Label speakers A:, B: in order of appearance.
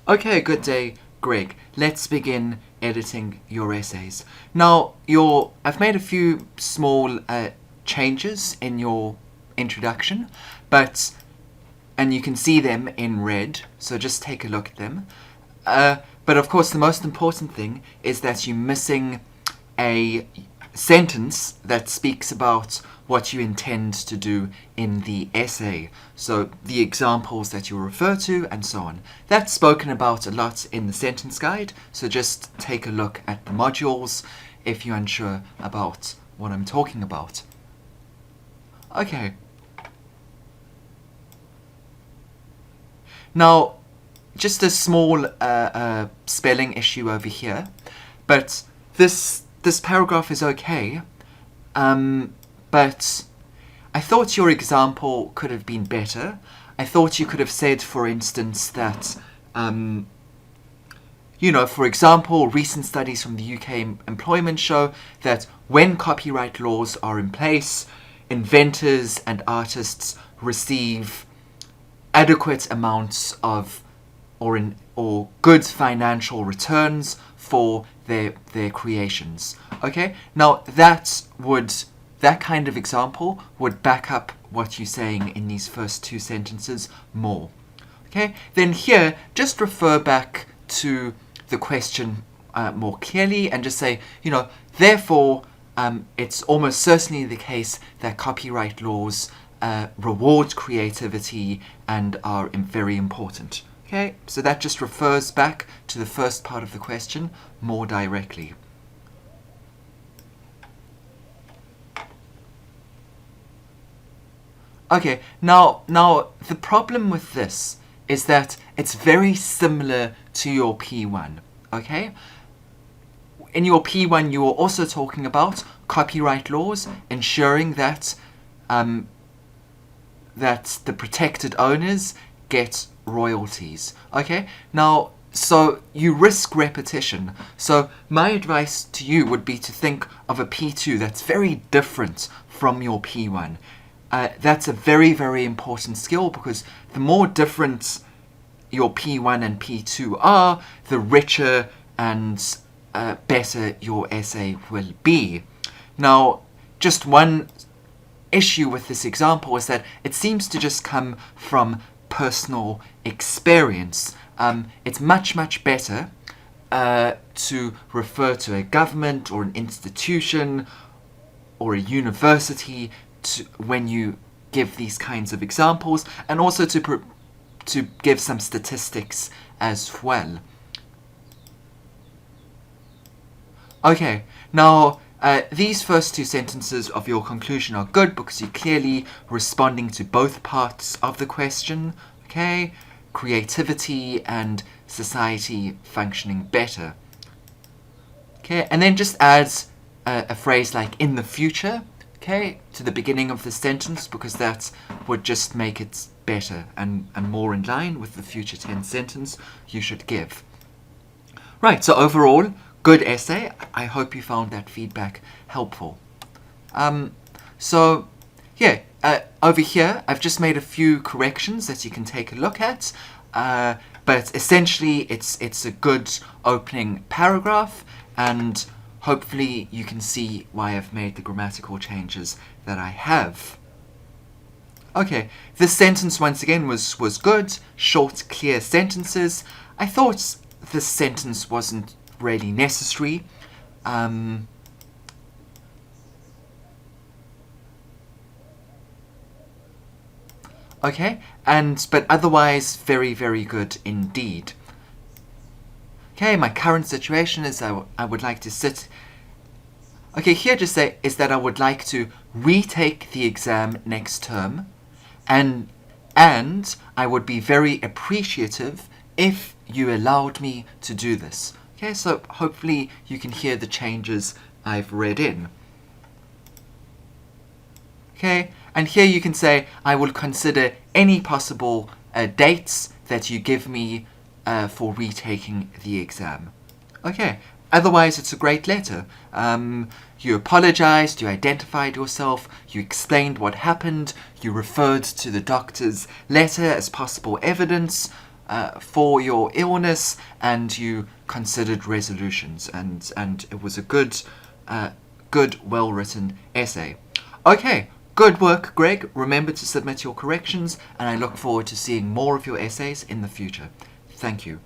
A: Okay, good day, Greg. Let's begin editing your essays. Now, I've made a few small changes in your introduction, and you can see them in red, so just take a look at them. But of course, the most important thing is that you're missing a sentence that speaks about what you intend to do in the essay. So the examples that you refer to and so on. That's spoken about a lot in the sentence guide, so just take a look at the modules if you're unsure about what I'm talking about. Okay. Now, just a small spelling issue over here, but this paragraph is okay, but I thought your example could have been better. I thought you could have said, for instance, that, for example, recent studies from the UK employment show that when copyright laws are in place, inventors and artists receive adequate amounts of or good financial returns for their creations. Okay? Now that kind of example would back up what you're saying in these first two sentences more. Okay? Then here, just refer back to the question more clearly and just say, therefore, it's almost certainly the case that copyright laws reward creativity and are very important. Okay, so that just refers back to the first part of the question more directly. Okay, now the problem with this is that it's very similar to your P1, okay? In your P1 you were also talking about copyright laws ensuring that that the protected owners get royalties. Okay, now, so you risk repetition. So my advice to you would be to think of a P2 that's very different from your P1. That's a very, very important skill because the more different your P1 and P2 are, the richer and better your essay will be. Now, just one issue with this example is that it seems to just come from personal experience. It's much, much better to refer to a government or an institution or a university when you give these kinds of examples, and also to give some statistics as well. Okay, now these first two sentences of your conclusion are good because you're clearly responding to both parts of the question, okay? Creativity and society functioning better. Okay, and then just add a phrase like in the future, okay, to the beginning of the sentence because that would just make it better and more in line with the future tense sentence you should give. Right, so overall, good essay. I hope you found that feedback helpful. So, yeah, over here, I've just made a few corrections that you can take a look at. But essentially, it's a good opening paragraph, and hopefully you can see why I've made the grammatical changes that I have. Okay, this sentence once again was good, short, clear sentences. I thought this sentence wasn't really necessary. Okay, but otherwise very, very good indeed. Okay, my current situation is I would like to sit. Okay, here just say is that I would like to retake the exam next term, and I would be very appreciative if you allowed me to do this. Okay, so hopefully you can hear the changes I've read in. Okay, and here you can say, I will consider any possible dates that you give me for retaking the exam. Okay, otherwise it's a great letter. You apologized, you identified yourself, you explained what happened, you referred to the doctor's letter as possible evidence, for your illness, and you considered resolutions, and it was a good, well-written essay. Okay, good work, Greg. Remember to submit your corrections, and I look forward to seeing more of your essays in the future. Thank you.